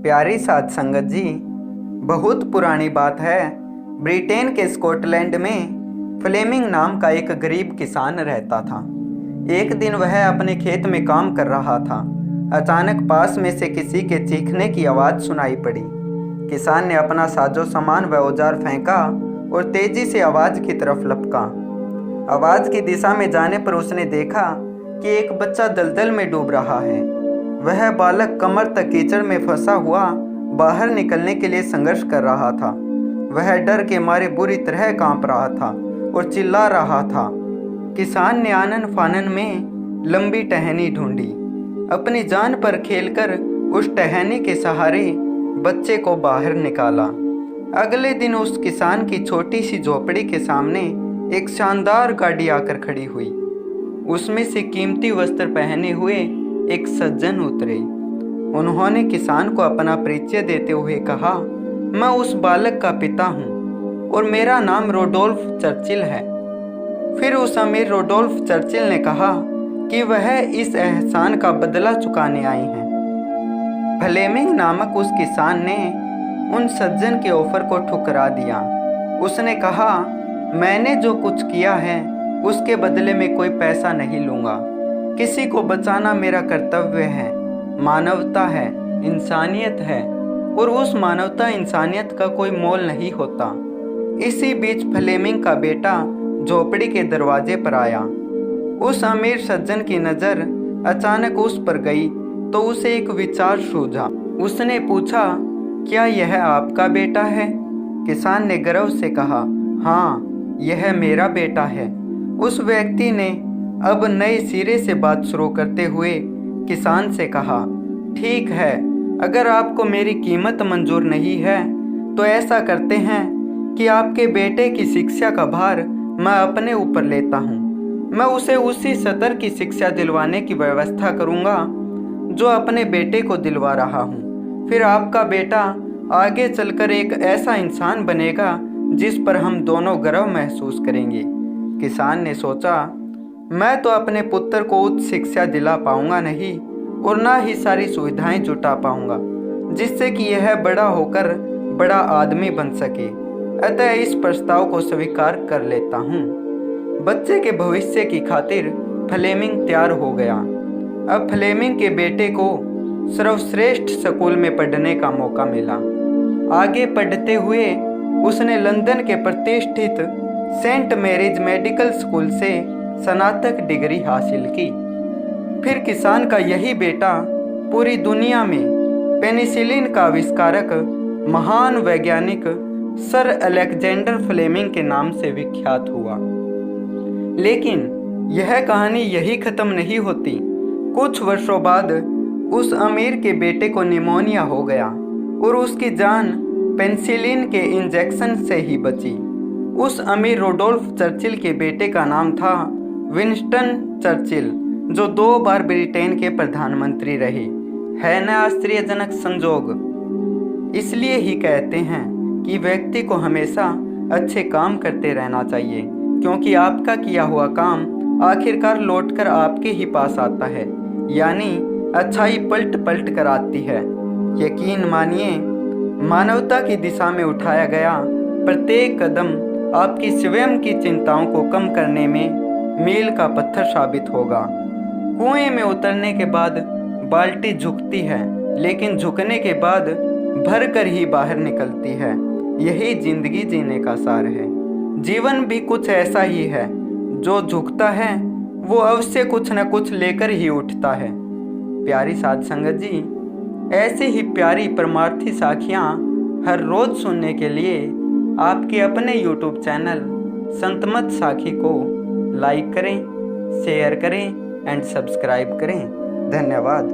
प्यारी साध संगत जी, बहुत पुरानी बात है। ब्रिटेन के स्कॉटलैंड में फ्लेमिंग नाम का एक गरीब किसान रहता था। एक दिन वह अपने खेत में काम कर रहा था। अचानक पास में से किसी के चीखने की आवाज़ सुनाई पड़ी। किसान ने अपना साजो सामान व औजार फेंका और तेजी से आवाज़ की तरफ लपका। आवाज़ की दिशा में जाने पर उसने देखा कि एक बच्चा दलदल में डूब रहा है। वह बालक कमर तक कीचड़ में फंसा हुआ बाहर निकलने के लिए संघर्ष कर रहा था। वह डर के मारे बुरी तरह कांप रहा था और चिल्ला रहा था। किसान ने आनन फानन में लंबी टहनी ढूंढी। अपनी जान पर खेलकर उस टहनी के सहारे बच्चे को बाहर निकाला। अगले दिन उस किसान की छोटी सी झोपड़ी के सामने एक शानदार गाड़ी आकर खड़ी हुई। उसमें से कीमती वस्त्र पहने हुए एक सज्जन उतरे। उन्होंने किसान को अपना परिचय देते हुए कहा, मैं उस बालक का पिता हूँ और मेरा नाम रोडोल्फ चर्चिल है। फिर उस अमीर रोडोल्फ चर्चिल ने कहा कि वह इस एहसान का बदला चुकाने आए हैं। फ्लेमिंग नामक उस किसान ने उन सज्जन के ऑफर को ठुकरा दिया। उसने कहा, मैंने जो कुछ किया है उसके बदले में कोई पैसा नहीं लूँगा। किसी को बचाना मेरा कर्तव्य है। मानवता है, इंसानियत है और उस मानवता इंसानियत का कोई मोल नहीं होता। इसी बीच फ्लेमिंग का बेटा झोपड़ी के दरवाजे पर आया। उस अमीर सज्जन की नज़र अचानक उस पर गई तो उसे एक विचार सूझा। उसने पूछा, क्या यह आपका बेटा है? किसान ने गर्व से कहा, हाँ, यह मेरा बेटा है। उस व्यक्ति ने अब नए सिरे से बात शुरू करते हुए किसान से कहा, ठीक है, अगर आपको मेरी कीमत मंजूर नहीं है तो ऐसा करते हैं कि आपके बेटे की शिक्षा का भार मैं अपने ऊपर लेता हूँ। मैं उसे उसी सतर की शिक्षा दिलवाने की व्यवस्था करूँगा जो अपने बेटे को दिलवा रहा हूँ। फिर आपका बेटा आगे चलकर एक ऐसा इंसान बनेगा जिस पर हम दोनों गर्व महसूस करेंगे। किसान ने सोचा, मैं तो अपने पुत्र को उच्च शिक्षा दिला पाऊंगा नहीं और ना ही सारी सुविधाएं जुटा पाऊंगा जिससे कि यह बड़ा होकर बड़ा आदमी बन सके। अतः इस प्रस्ताव को स्वीकार कर लेता हूँ। बच्चे के भविष्य की खातिर फ्लेमिंग तैयार हो गया। अब फ्लेमिंग के बेटे को सर्वश्रेष्ठ स्कूल में पढ़ने का मौका मिला। आगे पढ़ते हुए उसने लंदन के प्रतिष्ठित सेंट मैरीज मेडिकल स्कूल से स्नातक डिग्री हासिल की। फिर किसान का यही बेटा पूरी दुनिया में पेनिसिलिन का आविष्कारक महान वैज्ञानिक सर अलेक्जेंडर फ्लेमिंग के नाम से विख्यात हुआ। लेकिन यह कहानी यही खत्म नहीं होती। कुछ वर्षों बाद उस अमीर के बेटे को निमोनिया हो गया और उसकी जान पेनिसिलिन के इंजेक्शन से ही बची। उस अमीर रोडोल्फ चर्चिल के बेटे का नाम था विंस्टन चर्चिल, जो 2 बार ब्रिटेन के प्रधानमंत्री रहे। है न आश्चर्यजनक संजोग? इसलिए ही कहते हैं कि व्यक्ति को हमेशा अच्छे काम करते रहना चाहिए, क्योंकि आपका किया हुआ काम आखिरकार लौटकर आपके ही पास आता है। यानी अच्छाई पलट पलट कर आती है। यकीन मानिए, मानवता की दिशा में उठाया गया प्रत्येक कदम आपकी स्वयं की चिंताओं को कम करने में मील का पत्थर साबित होगा। कुएं में उतरने के बाद बाल्टी झुकती है, लेकिन झुकने के बाद भर कर ही बाहर निकलती है। यही जिंदगी जीने का सार है। जीवन भी कुछ ऐसा ही है। जो झुकता है वो अवश्य कुछ न कुछ लेकर ही उठता है। प्यारी साध संगत जी, ऐसे ही प्यारी परमार्थी साखियाँ हर रोज सुनने के लिए आपके अपने YouTube चैनल संतमत साखी को लाइक करें, शेयर करें एंड सब्सक्राइब करें। धन्यवाद।